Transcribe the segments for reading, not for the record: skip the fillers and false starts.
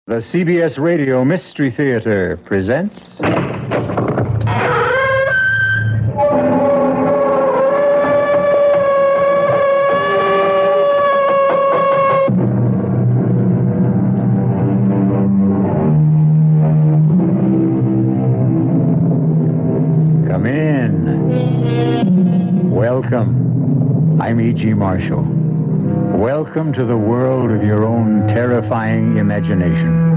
The CBS Radio Mystery Theater presents... Come in. Welcome. I'm E.G. Marshall. Welcome to the world of your own terrifying imagination.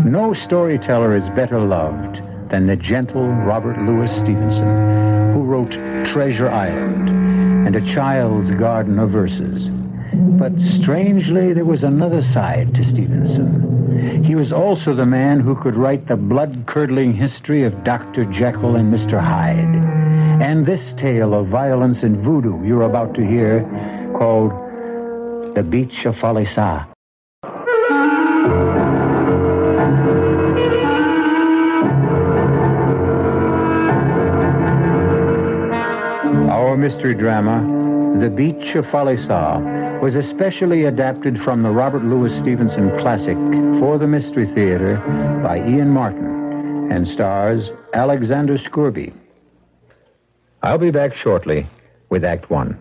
No storyteller is better loved than the gentle Robert Louis Stevenson, who wrote Treasure Island and A Child's Garden of Verses. But strangely, there was another side to Stevenson. He was also the man who could write the blood-curdling history of Dr. Jekyll and Mr. Hyde. And this tale of violence and voodoo you're about to hear, called The Beach of Falesa. Our mystery drama, The Beach of Falesa, was especially adapted from the Robert Louis Stevenson classic For the Mystery Theater by Ian Martin and stars Alexander Scourby. I'll be back shortly with Act One.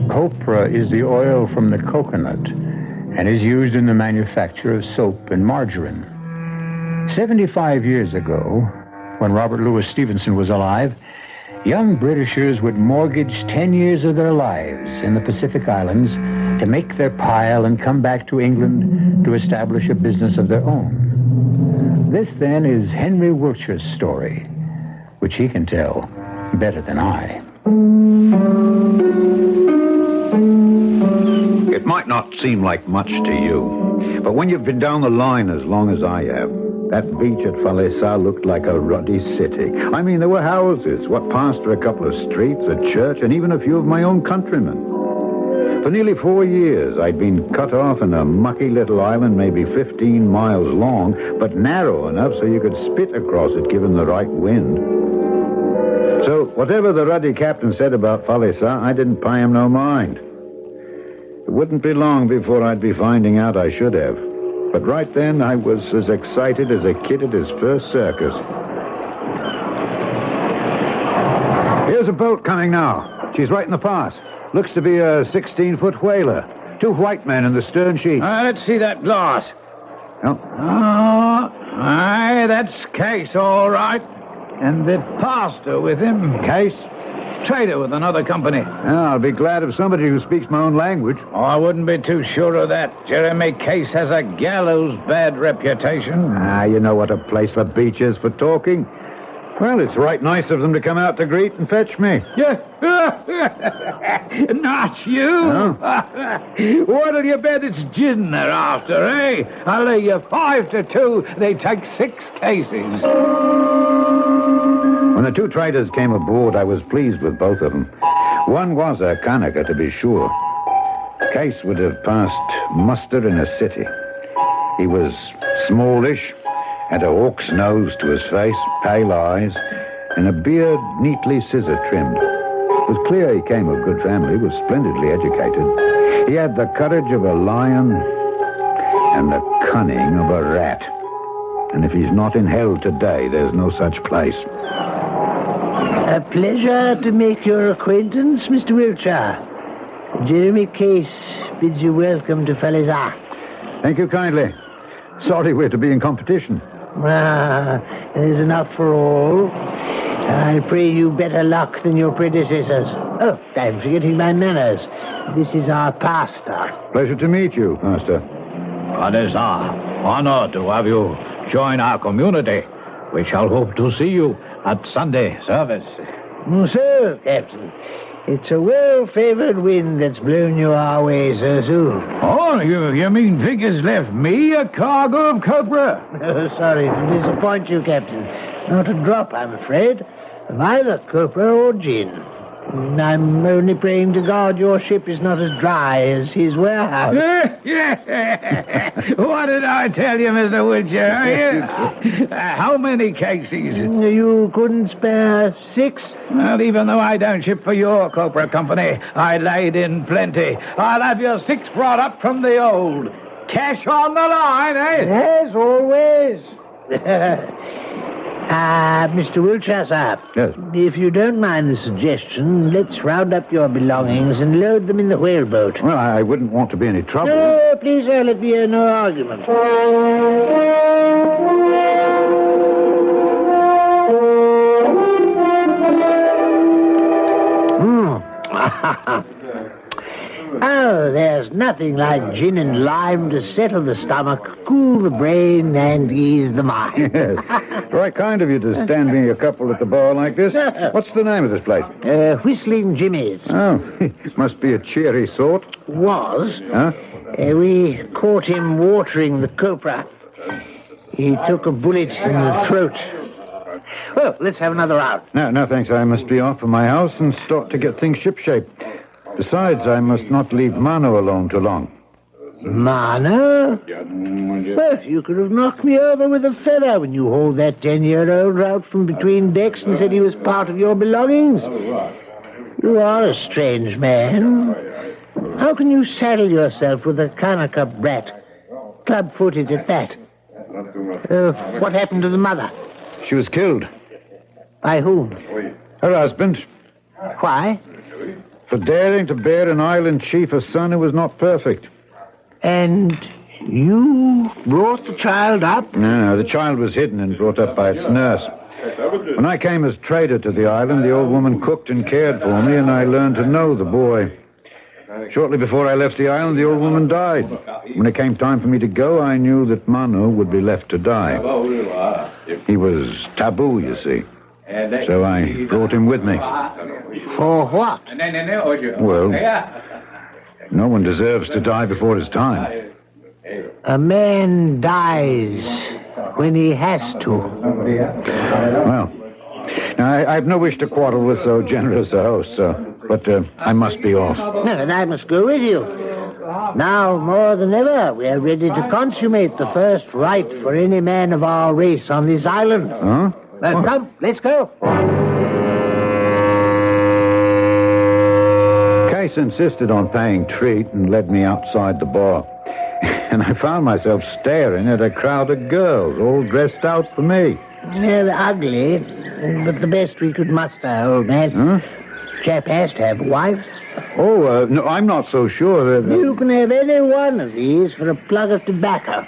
Copra is the oil from the coconut and is used in the manufacture of soap and margarine. 75 years ago, when Robert Louis Stevenson was alive, young Britishers would mortgage 10 years of their lives in the Pacific Islands to make their pile and come back to England to establish a business of their own. This, then, is Henry Wiltshire's story, which he can tell better than I. It might not seem like much to you, but when you've been down the line as long as I have, that beach at Falesa looked like a ruddy city. I mean, there were houses, what passed for a couple of streets, a church, and even a few of my own countrymen. For nearly 4 years, I'd been cut off in a mucky little island, maybe 15 miles long, but narrow enough so you could spit across it given the right wind. So, whatever the ruddy captain said about Falesa, I didn't pay him no mind. It wouldn't be long before I'd be finding out I should have. But right then, I was as excited as a kid at his first circus. Here's a boat coming now. She's right in the pass. Looks to be a 16-foot whaler. 2 white men in the stern sheet. Let's see that glass. Oh. Aye, that's Case, all right. And the pastor with him. Case? Trader with another company. I'll be glad of somebody who speaks my own language. Oh, I wouldn't be too sure of that. Jeremy Case has a gallows bad reputation. You know what a place the beach is for talking. Well, it's right nice of them to come out to greet and fetch me. Yeah. Not you. No? What'll you bet it's gin they're after, eh? I'll lay you 5 to 2. They take 6 cases. When the 2 traders came aboard, I was pleased with both of them. One was a Kanaka, to be sure. Case would have passed muster in a city. He was smallish, had a hawk's nose to his face, pale eyes, and a beard neatly scissor-trimmed. It was clear he came of good family, was splendidly educated. He had the courage of a lion and the cunning of a rat. And if he's not in hell today, there's no such place. A pleasure to make your acquaintance, Mr. Wiltshire. Jeremy Case bids you welcome to Falesa. Thank you kindly. Sorry we're to be in competition. There's enough for all. I pray you better luck than your predecessors. Oh, I'm forgetting my manners. This is our pastor. Pleasure to meet you, Pastor. It is our honor to have you join our community. We shall hope to see you at Sunday service. So, Captain, it's a well-favored wind that's blown you our way so soon. Oh, you mean Vickers left me a cargo of copra? Oh, sorry to disappoint you, Captain. Not a drop, I'm afraid, of either copra or gin. I'm only praying to God your ship is not as dry as his warehouse. What did I tell you, Mr. Witcher? How many cases? You couldn't spare 6? Well, even though I don't ship for your Copra Company, I laid in plenty. I'll have your 6 brought up from the old. Cash on the line, eh? Yes, always. Mr. Wiltshire, sir. Yes. If you don't mind the suggestion, let's round up your belongings and load them in the whaleboat. Well, I wouldn't want to be any trouble. No, please, sir, let me hear no argument. Oh, there's nothing like gin and lime to settle the stomach, cool the brain, and ease the mind. Yes. Right kind of you to stand me a couple at the bar like this. What's the name of this place? Whistling Jimmy's. Oh, must be a cheery sort. Was. Huh? We caught him watering the copra. He took a bullet in the throat. Well, let's have another round. No, thanks. I must be off for my house and start to get things shipshape. Besides, I must not leave Mano alone too long. Mano? Well, you could have knocked me over with a feather when you hauled that 10-year-old out from between decks and said he was part of your belongings. You are a strange man. How can you saddle yourself with a Kanaka brat? Club-footed at that. What happened to the mother? She was killed. By whom? Her husband. Why? For daring to bear an island chief a son who was not perfect. And you brought the child up? No, the child was hidden and brought up by its nurse. When I came as trader to the island, the old woman cooked and cared for me, and I learned to know the boy. Shortly before I left the island, the old woman died. When it came time for me to go, I knew that Manu would be left to die. He was taboo, you see. So I brought him with me. For what? Well, no one deserves to die before his time. A man dies when he has to. Well, I have no wish to quarrel with so generous a host, but I must be off. No, and I must go with you. Now, more than ever, we are ready to consummate the first rite for any man of our race on this island. Huh? Come, let's go. Case insisted on paying treat and led me outside the bar. And I found myself staring at a crowd of girls, all dressed out for me. They're ugly, but the best we could muster, old man. Huh? Chap has to have a wife. Oh, no, I'm not so sure that... You can have any one of these for a plug of tobacco.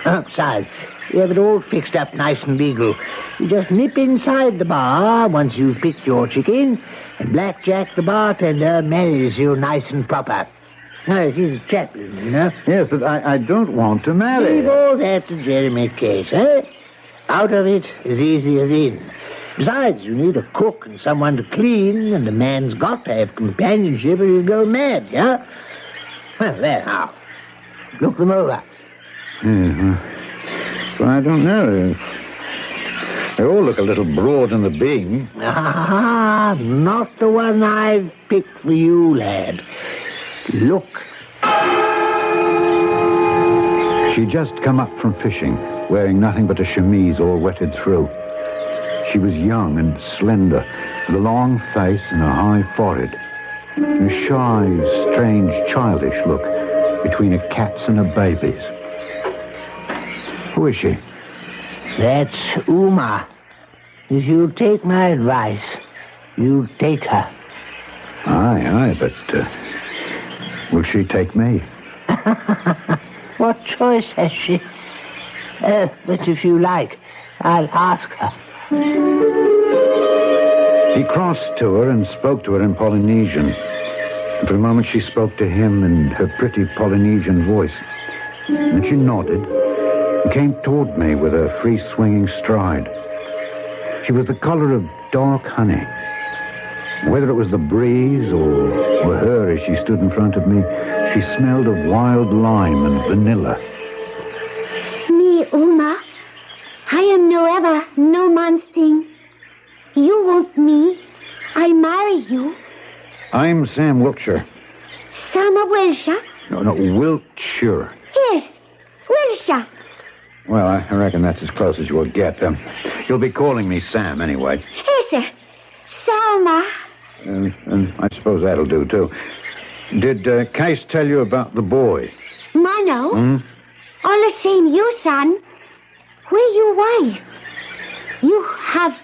Besides, we have it all fixed up nice and legal. You just nip inside the bar once you've picked your chicken, and Blackjack, the bartender, marries you nice and proper. No, he's a chaplain, you know. Yes, but I don't want to marry. Leave all that to Jeremy Case, eh? Out of it as easy as in. Besides, you need a cook and someone to clean, and a man's got to have companionship or he'll go mad, yeah? Well, there now. Look them over. Well, I don't know. They all look a little broad in the beam. Ah, not the one I've picked for you, lad. Look. She'd just come up from fishing, wearing nothing but a chemise all wetted through. She was young and slender, with a long face and a high forehead. A shy, strange, childish look between a cat's and a baby's. Who is she? That's Uma. If you'll take my advice, you'll take her. Aye, but will she take me? What choice has she? But if you like, I'll ask her. He crossed to her and spoke to her in Polynesian. And for a moment she spoke to him in her pretty Polynesian voice. And then she nodded and came toward me with a free-swinging stride. She was the color of dark honey. Whether it was the breeze or her as she stood in front of me, she smelled of wild lime and vanilla. Me, Uma. I am no ever, no man's thing. You want me. I marry you. I'm Sam Wiltshire. Sam of Wiltshire? No, Wiltshire. Yes, Wiltshire. Well, I reckon that's as close as you'll get. You'll be calling me Sam anyway. Yes, sir. Selma. And I suppose that'll do, too. Did Case tell you about the boy? Mono? Hmm? All the same, you, son. Where you wife? You have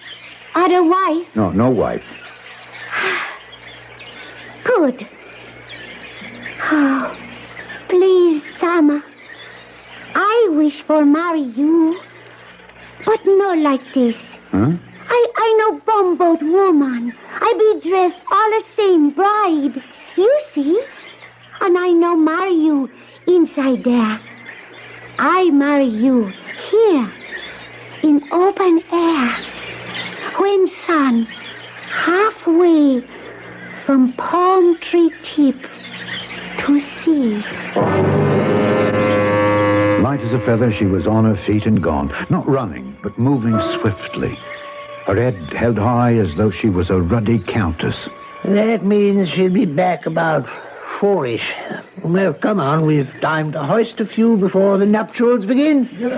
other wife? No wife. Good. Oh, please, Sama. I wish for marry you, but not like this. Huh? I know bumboat woman. I be dressed all the same bride. You see? And I know marry you inside there. I marry you here in open air when sun halfway from palm tree tip to sea. Light as a feather, she was on her feet and gone. Not running, but moving swiftly. Her head held high as though she was a ruddy countess. That means she'll be back about 4-ish. Well, come on, we've time to hoist a few before the nuptials begin. Hey,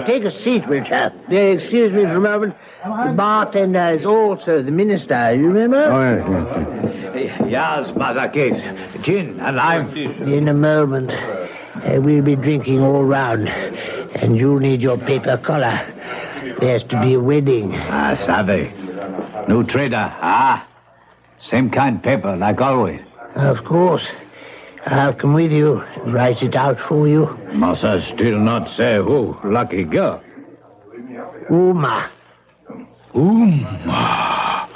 take a seat, Wiltshire. Excuse me for a moment. The bartender is also the minister, you remember? Oh, yes. Yes, Mother Case. Gin and lime. In a moment. We'll be drinking all round. And you'll need your paper collar. There's to be a wedding. Savvy. New trader, Same kind paper, like always. Of course. I'll come with you, write it out for you. Massa still not say who. Lucky girl. Uma. Uma.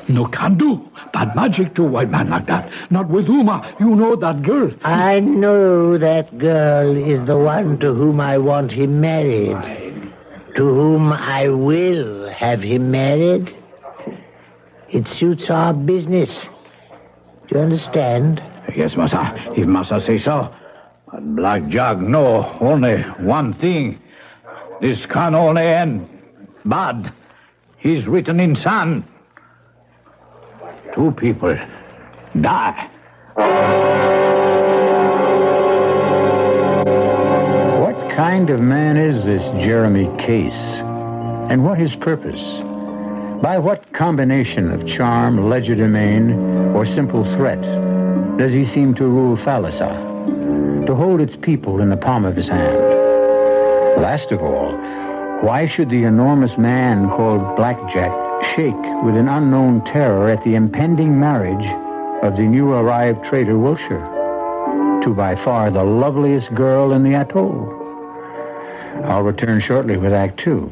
No can do. Bad magic to white man like that. Not with Uma. You know that girl. I know that girl is the one to whom I want him married. To whom I will have him married. It suits our business. Do you understand? Yes, Massa. If Massa say so. But Black Jug know only one thing. This can only end bad. He's written in sand. 2 people die. What kind of man is this Jeremy Case? And what his purpose? By what combination of charm, legerdemain, or simple threat does he seem to rule Falesa, to hold its people in the palm of his hand? Last of all, why should the enormous man called Blackjack shake with an unknown terror at the impending marriage of the new arrived trader Wiltshire to by far the loveliest girl in the atoll? I'll return shortly with Act 2.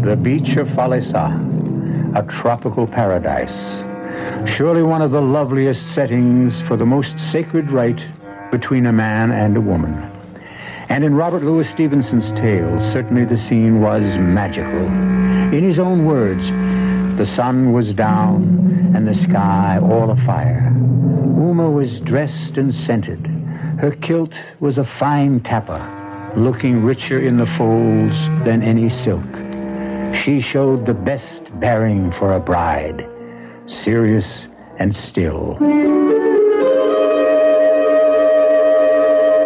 The Beach of Falesa, a tropical paradise. Surely one of the loveliest settings for the most sacred rite between a man and a woman. And in Robert Louis Stevenson's tale, certainly the scene was magical. In his own words, the sun was down and the sky all afire. Uma was dressed and scented. Her kilt was a fine tappa, looking richer in the folds than any silk. She showed the best bearing for a bride, serious and still.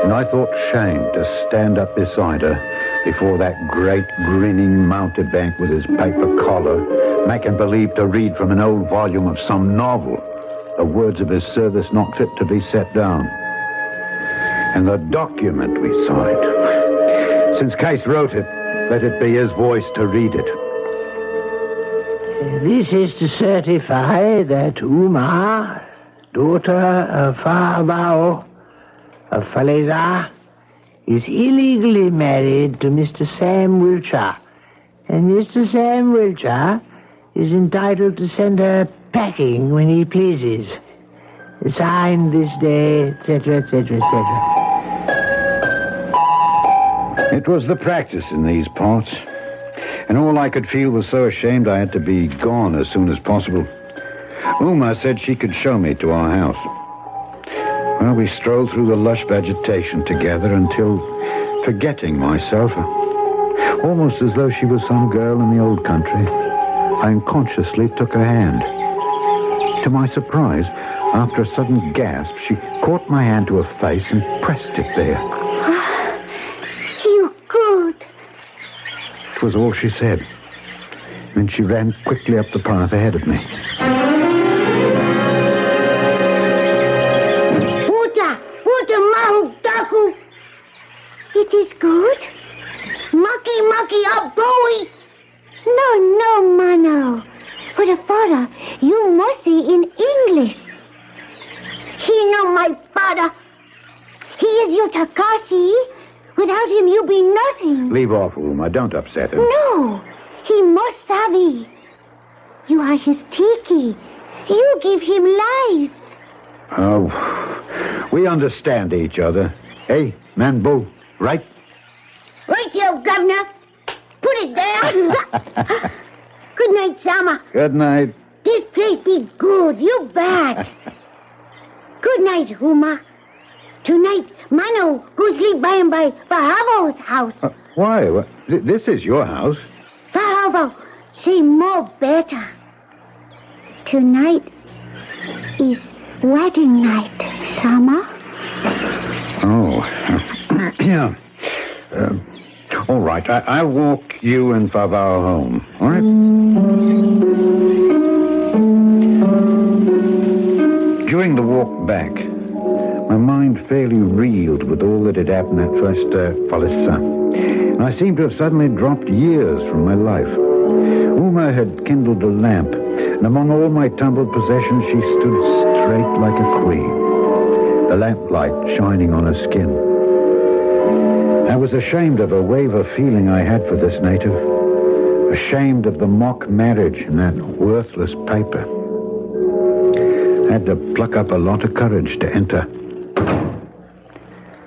And I thought shame to stand up beside her before that great grinning mountebank with his paper collar, making believe to read from an old volume of some novel, the words of his service not fit to be set down. And the document we signed. Since Case wrote it, let it be his voice to read it. This is to certify that Uma, daughter of Faravao of Falesa, is illegally married to Mr. Sam Wiltshire. And Mr. Sam Wiltshire is entitled to send her packing when he pleases. Signed this day, etc., etc., etc. It was the practice in these parts. And all I could feel was so ashamed I had to be gone as soon as possible. Uma said she could show me to our house. Well, we strolled through the lush vegetation together until, forgetting myself, almost as though she was some girl in the old country, I unconsciously took her hand. To my surprise, after a sudden gasp, she caught my hand to her face and pressed it there. You good. It was all she said. Then she ran quickly up the path ahead of me. Uta, mahu, taku. It is good. Maki, up, boy. No, Mano. For the father, you must say in English. He know my father. He is your Takashi. Without him, you be nothing. Leave off, Uma. Don't upset him. No, he must savvy. You are his tiki. You give him life. Oh, we understand each other. Hey, Manbo, right? Right, you governor. Put it there. Good night, Sama. Good night. This place be good. You bet. Good night, Uma. Tonight, Mano go sleep by and by Fahavo's house. Why? This is your house. Fahavo, say more better. Tonight is wedding night, Sama. Oh, yeah. All right, I'll walk you and Favao home, all right? During the walk back, my mind fairly reeled with all that had happened at first Falesa. And I seemed to have suddenly dropped years from my life. Uma had kindled a lamp, and among all my tumbled possessions, she stood straight like a queen, the lamplight shining on her skin. I was ashamed of a wave of feeling I had for this native, ashamed of the mock marriage and that worthless paper. I had to pluck up a lot of courage to enter.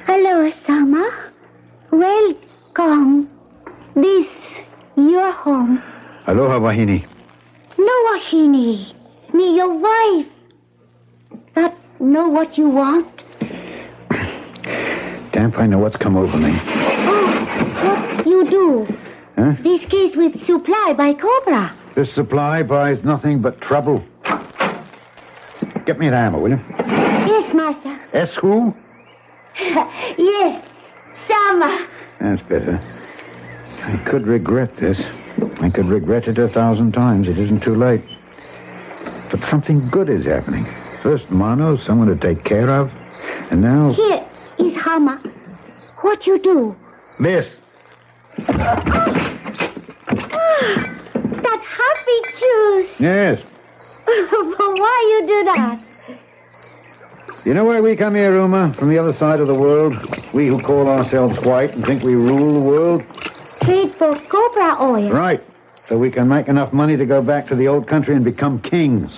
Hello, Sama. Welcome. This your home. Aloha, Wahini. No, Wahini. Me, your wife. But know what you want? Damn if I know what's come over me. Oh, what you do? Huh? This case with supply by Cobra. This supply buys nothing but trouble. Get me an hammer, will you? Yes, master. S who? Yes, Sama. That's better. I could regret this. I could regret it 1,000 times. It isn't too late. But something good is happening. First, Mano, someone to take care of. And now... Here is Hama. What you do? Miss. That happy juice. Yes. Why you do that? You know why we come here, Uma? From the other side of the world. We who call ourselves white and think we rule the world. Trade for cobra oil. Right. So we can make enough money to go back to the old country and become kings.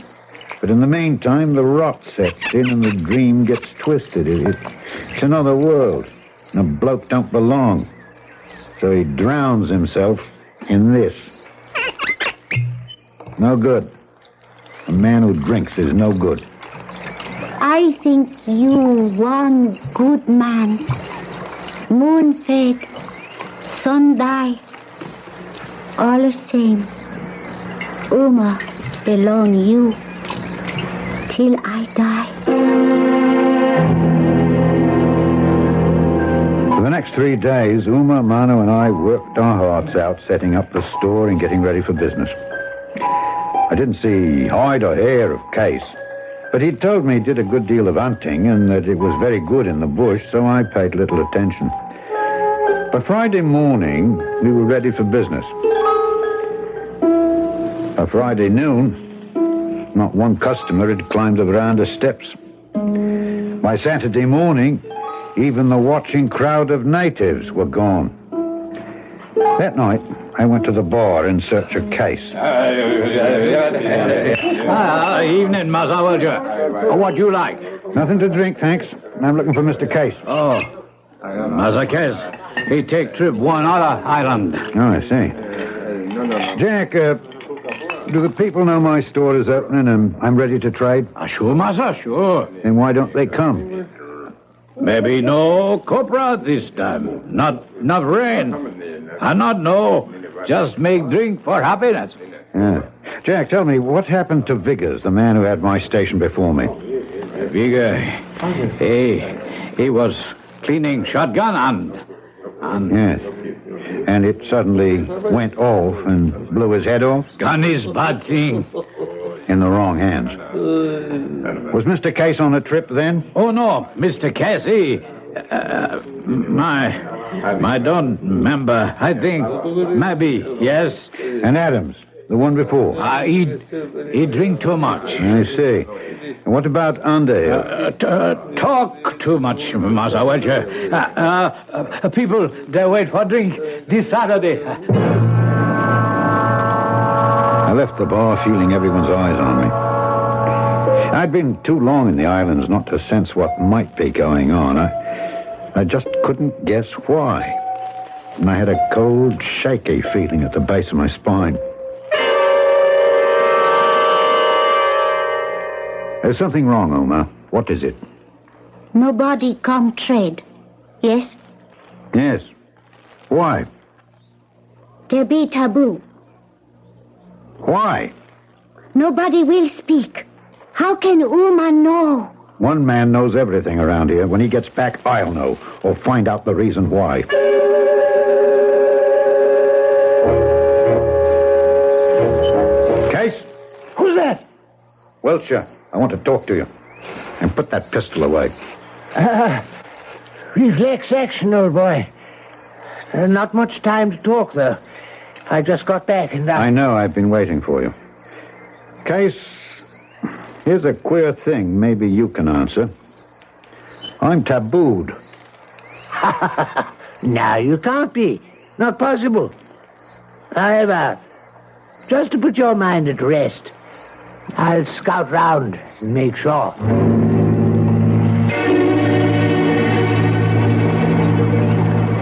But in the meantime, the rot sets in and the dream gets twisted. It's another world. And a bloke don't belong. So he drowns himself in this. No good. A man who drinks is no good. I think you one good man. Moon fade, sun die. All the same. Uma belong you till I die. For the next 3 days, Uma, Mano, and I worked our hearts out setting up the store and getting ready for business. I didn't see hide or hair of Case, but he'd told me he did a good deal of hunting and that it was very good in the bush, so I paid little attention. By Friday morning, we were ready for business. By Friday noon, not one customer had climbed the veranda steps. By Saturday morning, even the watching crowd of natives were gone. That night, I went to the bar in search of Case. Evening, Mazawaja. What you like? Nothing to drink, thanks. I'm looking for Mr. Case. Oh, Mazakez. He take trip one other island. Oh, I see. Jack, Do the people know my store is opening and I'm ready to trade? Sure, massa, sure. Then why don't they come? Maybe no copra this time. Not rain. Not no. Just make drink for happiness. Yeah. Jack, tell me, what happened to Viggers, the man who had my station before me? Vigor, he was cleaning shotgun and Yes. And it suddenly went off and blew his head off? gun is bad thing. In the wrong hands. Was Mr. Case on the trip then? Oh no, Mr. Casey. I don't remember. I think maybe yes. And Adams, the one before? He drink too much. I see. And what about Underhill? Talk too much, Massa Welcher. People, they wait for drink this Saturday. I left the bar feeling everyone's eyes on me. I'd been too long in the islands not to sense what might be going on. I just couldn't guess why. And I had a cold, shaky feeling at the base of my spine. There's something wrong, Oma. What is it? Nobody come trade. Yes? Yes. Why? There be taboo. Why? Nobody will speak. How can Uma know? One man knows everything around here. When he gets back, I'll know, or find out the reason why. Case? Who's that? Welcher, I want to talk to you. And put that pistol away. Reflex action, old boy. Not much time to talk, though. I just got back and I know, I've been waiting for you. Case, here's a queer thing maybe you can answer. I'm tabooed. No, you can't be. Not possible. However, just to put your mind at rest, I'll scout round and make sure.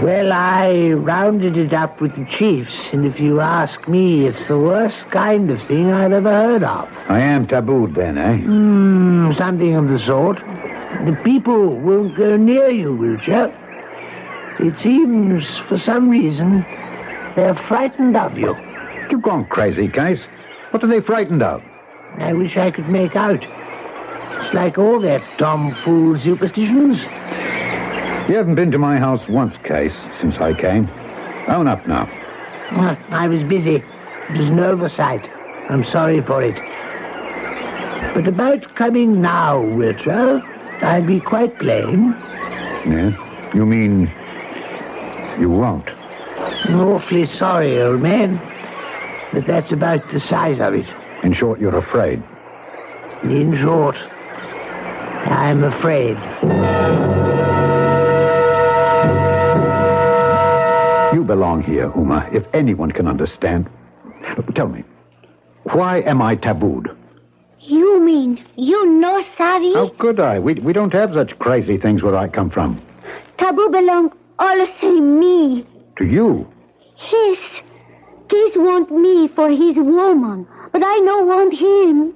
Well, I rounded it up with the chiefs, and if you ask me, it's the worst kind of thing I've ever heard of. I am tabooed then, eh? Something of the sort. The people won't go near you, Wiltshire. It seems, for some reason, they're frightened of you. You've gone crazy, Case. What are they frightened of? I wish I could make out. It's like all their tomfool superstitions. You haven't been to my house once, Case, since I came. Own up now. I was busy. It was an oversight. I'm sorry for it. But about coming now, Wiltshire, I'll be quite plain. Yeah? You mean you won't? I'm awfully sorry, old man. But that's about the size of it. In short, you're afraid. In short, I'm afraid. You belong here, Uma, if anyone can understand. Tell me, why am I tabooed? You mean you know, Savi? How could I? We don't have such crazy things where I come from. Taboo belong all the same me. To you? Yes. Case want me for his woman, but I no want him.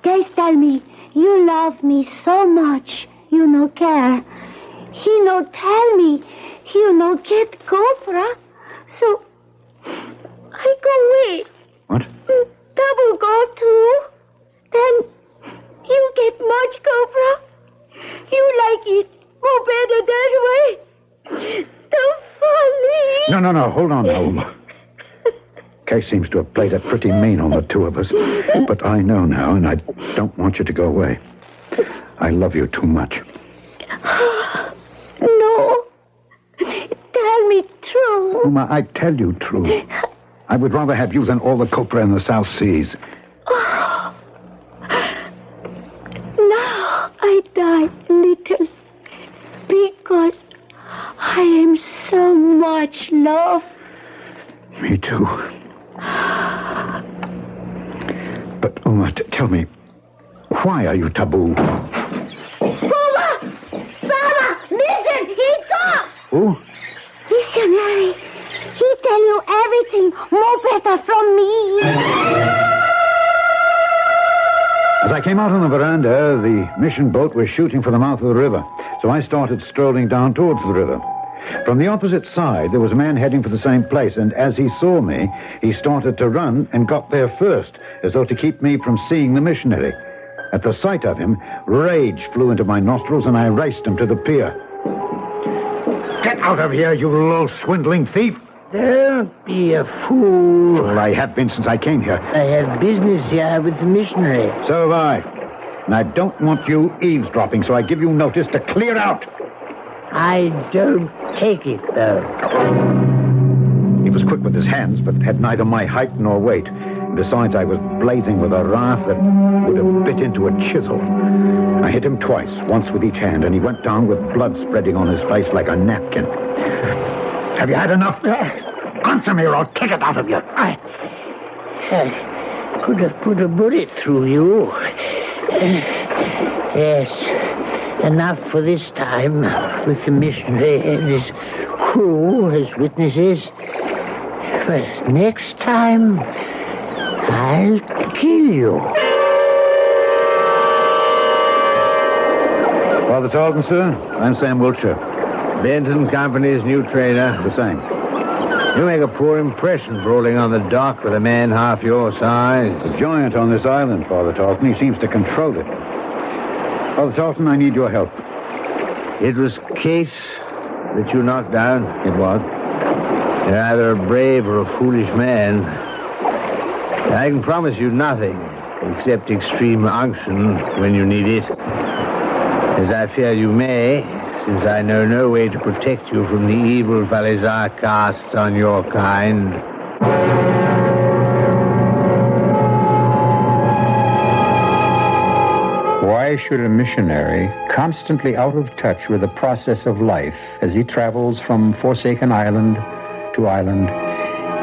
Case tell me, you love me so much, you no care. He no tell me, you no get copra. So, I go away. What? Taboo go too. Then, you get much copra. You like it more better that way. So funny. No. Hold on now, Uma. Case seems to have played it pretty mean on the two of us. But I know now, and I don't want you to go away. I love you too much. No. Tell me true. Uma, I tell you true. I would rather have you than all the copra in the South Seas. Now I die little because I am so much love. Me too. But, Uma, tell me, why are you taboo? Baba! Baba! Listen! He talks! Who? Missionary, he tell you everything more better from me. I came out on the veranda, the mission boat was shooting for the mouth of the river, so I started strolling down towards the river. From the opposite side, there was a man heading for the same place, and as he saw me, he started to run and got there first, as though to keep me from seeing the missionary. At the sight of him, rage flew into my nostrils, and I raced him to the pier. Get out of here, you low swindling thief! Don't be a fool. Well, I have been since I came here. I have business here with the missionary. So have I. And I don't want you eavesdropping, so I give you notice to clear out. I don't take it, though. He was quick with his hands, but had neither my height nor weight. Besides, I was blazing with a wrath that would have bit into a chisel. I hit him twice, once with each hand, and he went down with blood spreading on his face like a napkin. Have you had enough? Answer me or I'll kick it out of you. I could have put a bullet through you. Yes, enough for this time, with the missionary and his crew as witnesses. But next time, I'll kill you. Father Talton, sir. I'm Sam Wiltshire. Benton Company's new trainer. The same. You make a poor impression brawling on the dock with a man half your size. A giant on this island, Father Talton. He seems to control it. Father Talton, I need your help. It was Case that you knocked down. It was. You're either a brave or a foolish man. I can promise you nothing except extreme unction when you need it. As I fear you may, since I know no way to protect you from the evil Falesa casts on your kind. Why should a missionary, constantly out of touch with the process of life as he travels from forsaken island to island,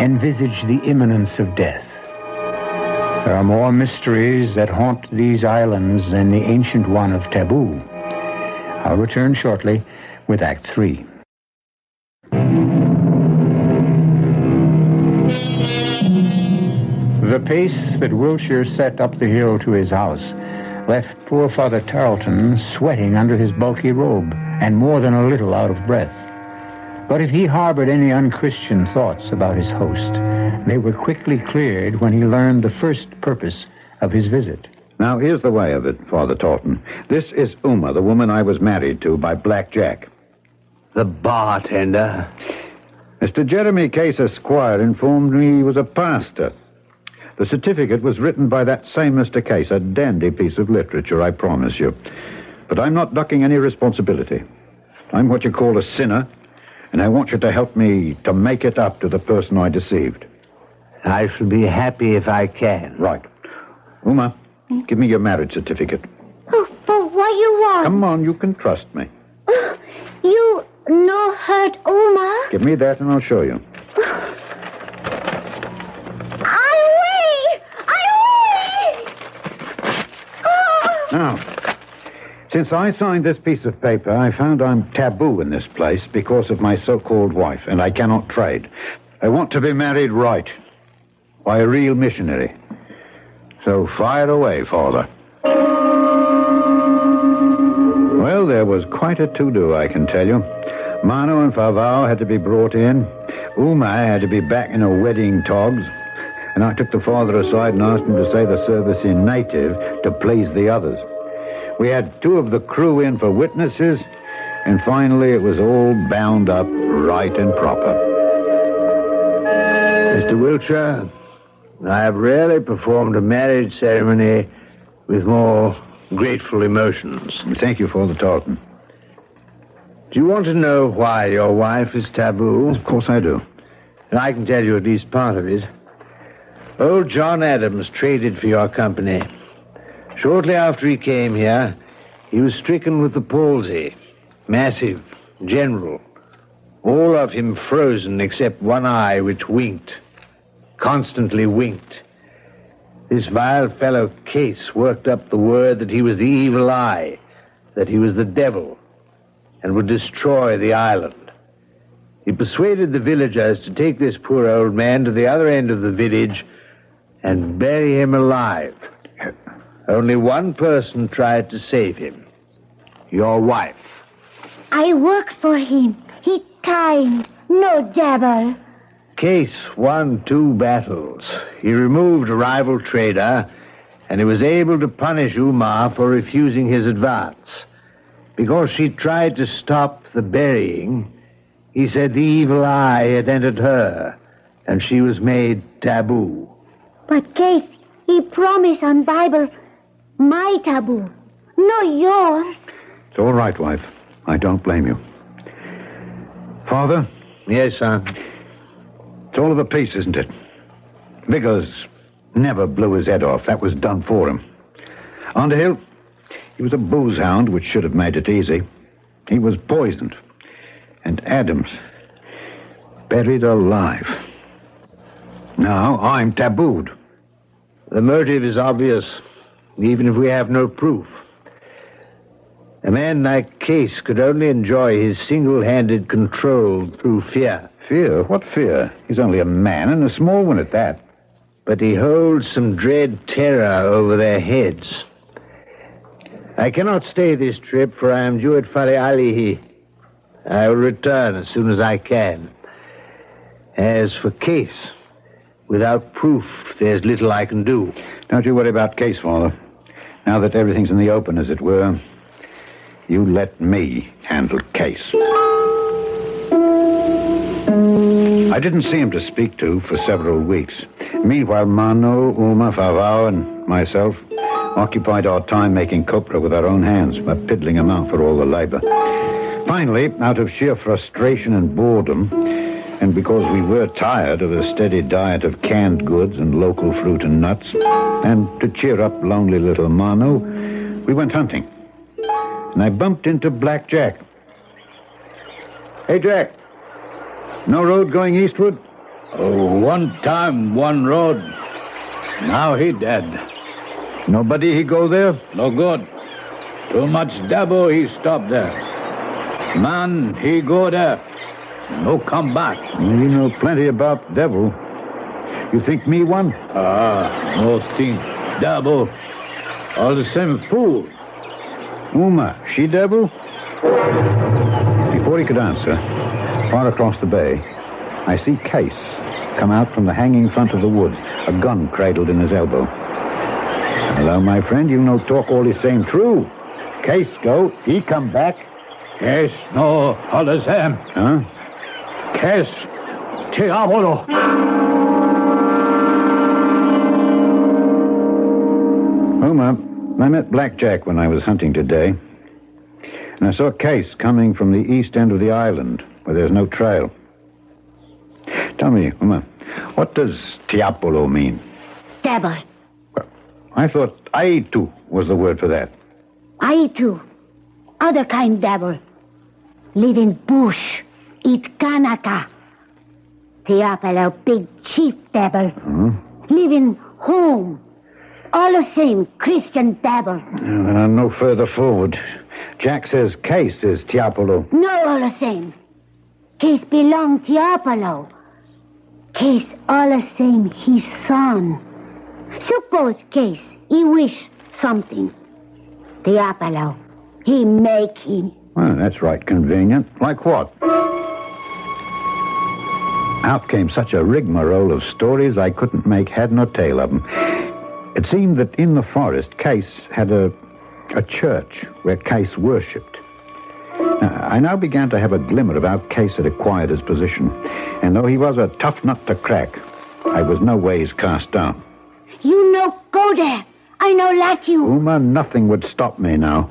envisage the imminence of death? There are more mysteries that haunt these islands than the ancient one of taboo. I'll return shortly with Act 3. The pace that Wiltshire set up the hill to his house left poor Father Tarleton sweating under his bulky robe and more than a little out of breath. But if he harbored any unchristian thoughts about his host, they were quickly cleared when he learned the first purpose of his visit. Now, here's the way of it, Father Talton. This is Uma, the woman I was married to by Black Jack. The bartender. Mr. Jeremy Case, Esquire, informed me he was a pastor. The certificate was written by that same Mr. Case, a dandy piece of literature, I promise you. But I'm not ducking any responsibility. I'm what you call a sinner, and I want you to help me to make it up to the person I deceived. I shall be happy if I can. Right. Uma, give me your marriage certificate. Oh, for what you want? Come on, you can trust me. You no hurt Oma? Give me that and I'll show you. Now, since I signed this piece of paper, I found I'm taboo in this place because of my so-called wife, and I cannot trade. I want to be married right, by a real missionary. So fire away, Father. Well, there was quite a to-do, I can tell you. Mano and Favao had to be brought in. Uma had to be back in her wedding togs. And I took the father aside and asked him to say the service in native to please the others. We had 2 of the crew in for witnesses, and finally it was all bound up right and proper. Mr. Wiltshire, I have rarely performed a marriage ceremony with more grateful emotions. Thank you, Father Talton. Do you want to know why your wife is taboo? Of course I do. And I can tell you at least part of it. Old John Adams traded for your company. Shortly after he came here, he was stricken with the palsy. Massive, general. All of him frozen except one eye which winked. Constantly winked. This vile fellow Case worked up the word that he was the evil eye, that he was the devil, and would destroy the island. He persuaded the villagers to take this poor old man to the other end of the village and bury him alive. Only one person tried to save him. Your wife. I work for him. He kind, no jabber. Case won 2 battles. He removed a rival trader, and he was able to punish Umar for refusing his advance. Because she tried to stop the burying, he said the evil eye had entered her, and she was made taboo. But Case, he promised on Bible, my taboo, no yours. It's all right, wife. I don't blame you. Father? Yes, son. It's all of a piece, isn't it? Vickers never blew his head off. That was done for him. Underhill, he was a booze hound, which should have made it easy. He was poisoned. And Adams, buried alive. Now I'm tabooed. The motive is obvious, even if we have no proof. A man like Case could only enjoy his single-handed control through fear. Fear? What fear? He's only a man, and a small one at that. But he holds some dread terror over their heads. I cannot stay this trip, for I am due at Fale Alihi. I will return as soon as I can. As for Case, without proof, there's little I can do. Don't you worry about Case, Father. Now that everything's in the open, as it were, you let me handle Case. I didn't see him to speak to for several weeks. Meanwhile, Mano, Uma, Favao, and myself occupied our time making copra with our own hands by piddling him out for all the labor. Finally, out of sheer frustration and boredom, and because we were tired of a steady diet of canned goods and local fruit and nuts, and to cheer up lonely little Mano, we went hunting. And I bumped into Black Jack. Hey, Jack. No road going eastward? Oh, one time, one road. Now he dead. Nobody he go there? No good. Too much devil, he stop there. Man, he go there. No come back. You know plenty about devil. You think me one? No think devil. All the same fool. Uma, she devil? Before he could answer, far across the bay, I see Case come out from the hanging front of the wood, a gun cradled in his elbow. Hello, my friend, you no talk all the same true. Case go, he come back. Case no all the same. Huh? Case, Tiabolo. Uma, I met Black Jack when I was hunting today. And I saw Case coming from the east end of the island, where there's no trail. Tell me, Uma, what does Tiapolo mean? Devil. I thought Aitu was the word for that. I too. Other kind devil. Live in bush. Eat kanaka. Teapalo, big chief devil. Live in home. All the same, Christian devil. No further forward. Jack says Case is Tiapolo. No, all the same. Case belong Tiapalo. Case all the same, his son. Suppose Case, he wish something. Tiapalo, he make him. Well, that's right convenient. Like what? Out came such a rigmarole of stories I couldn't make head nor tail of them. It seemed that in the forest, Case had a church where Case worshipped. I now began to have a glimmer of how Case had acquired his position. And though he was a tough nut to crack, I was no ways cast down. You no go there. I no like you. Uma, nothing would stop me now.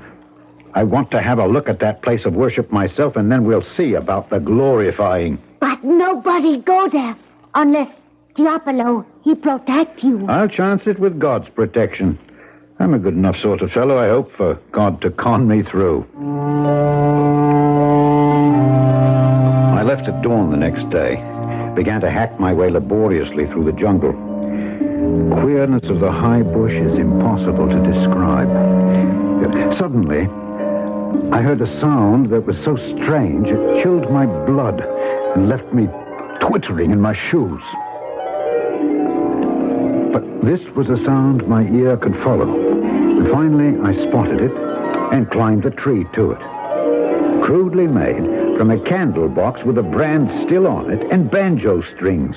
I want to have a look at that place of worship myself, and then we'll see about the glorifying. But nobody go there unless Tiapalo, he protect you. I'll chance it with God's protection. I'm a good enough sort of fellow, I hope, for God to con me through. I left at dawn the next day, began to hack my way laboriously through the jungle. Queerness of the high bush is impossible to describe. Suddenly, I heard a sound that was so strange it chilled my blood and left me twittering in my shoes. But this was a sound my ear could follow. And finally, I spotted it and climbed a tree to it. Crudely made from a candle box with a brand still on it and banjo strings.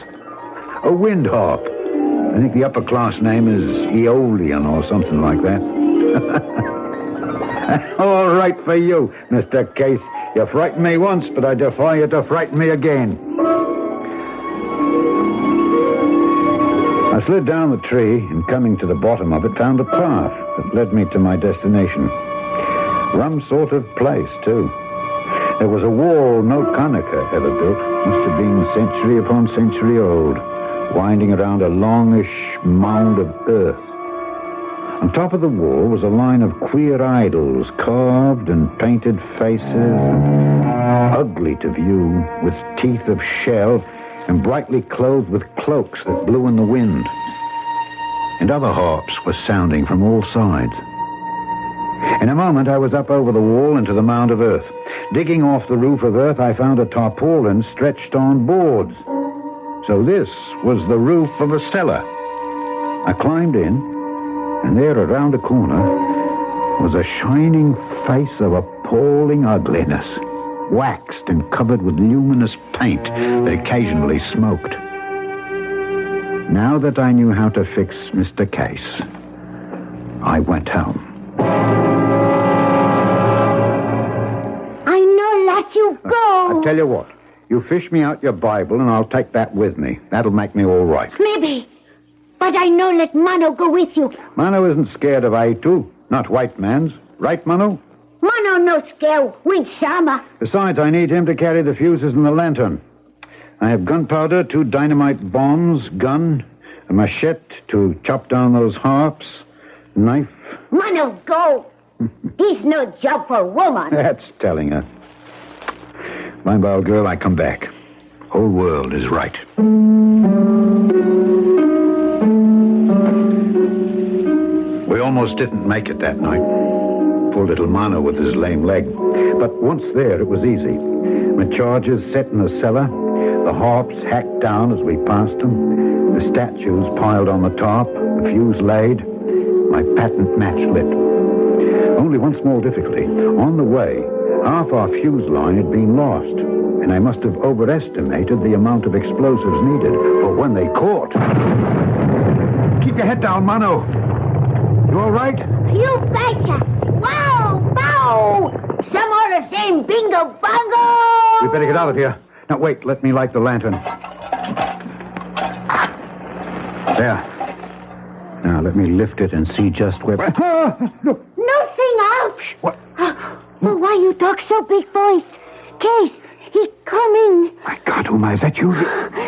A wind harp. I think the upper class name is Aeolian or something like that. All right for you, Mr. Case. You frightened me once, but I defy you to frighten me again. I slid down the tree and, coming to the bottom of it, found a path that led me to my destination. Rum sort of place, too. There was a wall no Conacher ever built. Must have been century upon century old, winding around a longish mound of earth. On top of the wall was a line of queer idols, carved and painted faces, and ugly to view, with teeth of shell, and brightly clothed with cloaks that blew in the wind. And other harps were sounding from all sides. In a moment, I was up over the wall into the mound of earth. Digging off the roof of earth, I found a tarpaulin stretched on boards. So this was the roof of a cellar. I climbed in, and there, around a corner, was a shining face of appalling ugliness, waxed and covered with luminous paint that occasionally smoked. Now that I knew how to fix Mr. Case, I went home. I know, let you go. I tell you what, you fish me out your Bible and I'll take that with me. That'll make me all right. Maybe. But I know let Mano go with you. Mano isn't scared of Aitu, not white man's. Right, Mano? Mano no scare with Sama. Besides, I need him to carry the fuses and the lantern. I have gunpowder, 2 dynamite bombs, gun, a machete to chop down those harps, knife. Mano, go. He's no job for a woman. That's telling her. Mind, old girl, I come back. Whole world is right. We almost didn't make it that night. Poor little Mano with his lame leg. But once there, it was easy. My charges set in the cellar, the harps hacked down as we passed them, the statues piled on the top, the fuse laid, my patent match lit. Only one small difficulty. On the way, half our fuse line had been lost, and I must have overestimated the amount of explosives needed for when they caught. Keep your head down, Mano. You all right? You betcha. Wow, bow. Some more the same bingo bongo. We better get out of here. Now, wait. Let me light the lantern. There. Now, let me lift it and see just where... Nothing out. What? Oh, why you talk so big voice? Case, he coming. My God, Uma, is that you?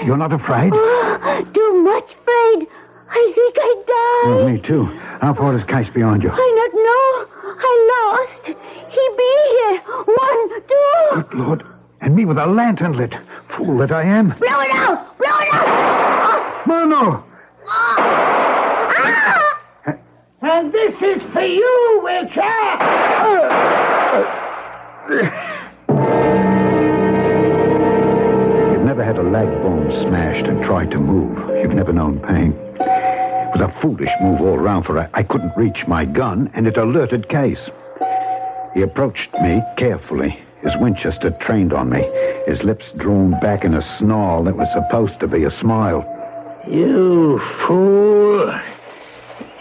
You're not afraid? Oh, too much afraid. I think I die. Oh, me too. How far is Case beyond you? I don't know. I lost. He be here. 1, 2. Good Lord. And me with a lantern lit. Fool that I am. Blow it out. Blow it out. Mano! And this is for you, Wiltshire. You've never had a leg bone smashed and tried to move. You've never known pain. It was a foolish move all round, for I couldn't reach my gun, and it alerted Case. He approached me carefully, his Winchester trained on me, his lips drawn back in a snarl that was supposed to be a smile. You fool.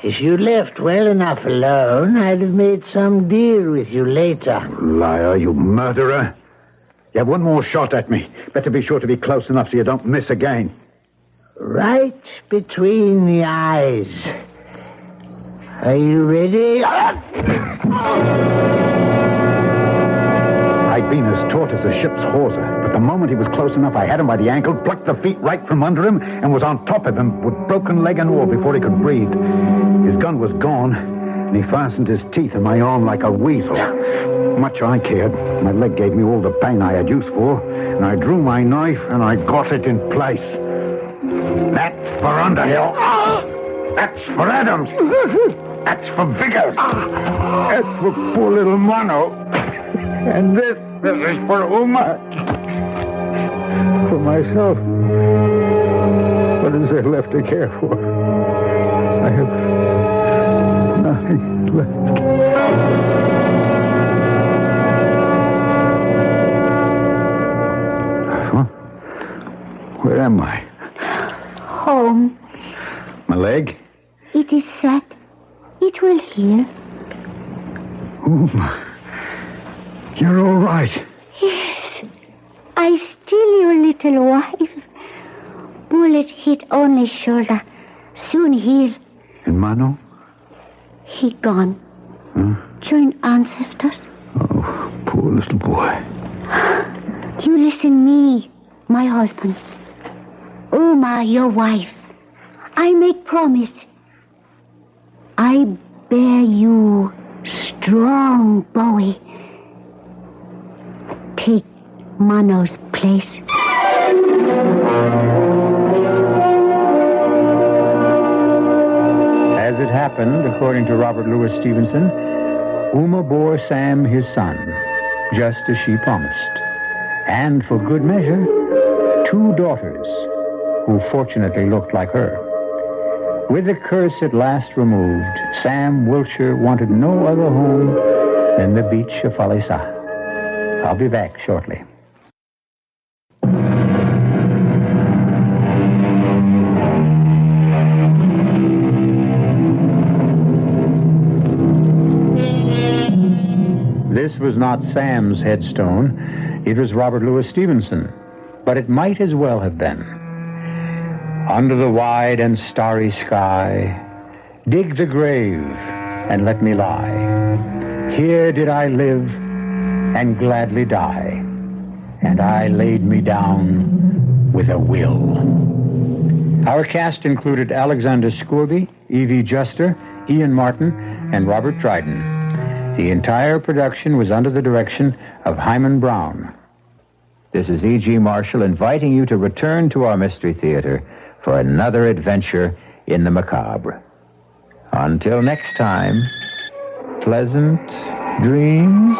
If you left well enough alone, I'd have made some deal with you later. Liar, you murderer. You have one more shot at me. Better be sure to be close enough so you don't miss again. Right between the eyes. Are you ready? I'd been as taut as a ship's hawser, but the moment he was close enough, I had him by the ankle, plucked the feet right from under him, and was on top of him with broken leg and all before he could breathe. His gun was gone, and he fastened his teeth in my arm like a weasel. Much I cared. My leg gave me all the pain I had use for, and I drew my knife, and I got it in place. That's for Underhill. That's for Adams. That's for Vickers. That's for poor little Mano. And this is for Uma. For myself. What is there left to care for? I have nothing left. It will heal. Uma, you're all right. Yes. I still your little wife. Bullet hit only shoulder. Soon heal. And Mano? He gone. Huh? Join ancestors. Oh, poor little boy. You listen me, my husband. Uma, your wife. I make promise. I bear you strong Bowie. Take Mano's place. As it happened, according to Robert Louis Stevenson, Uma bore Sam his son, just as she promised. And for good measure, 2 daughters, who fortunately looked like her. With the curse at last removed, Sam Wiltshire wanted no other home than the Beach of Falesa. I'll be back shortly. This was not Sam's headstone. It was Robert Louis Stevenson. But it might as well have been. Under the wide and starry sky, dig the grave and let me lie. Here did I live and gladly die. And I laid me down with a will. Our cast included Alexander Scourby, Evie Juster, Ian Martin, and Robert Dryden. The entire production was under the direction of Hyman Brown. This is E.G. Marshall inviting you to return to our Mystery Theater for another adventure in the macabre. Until next time, pleasant dreams.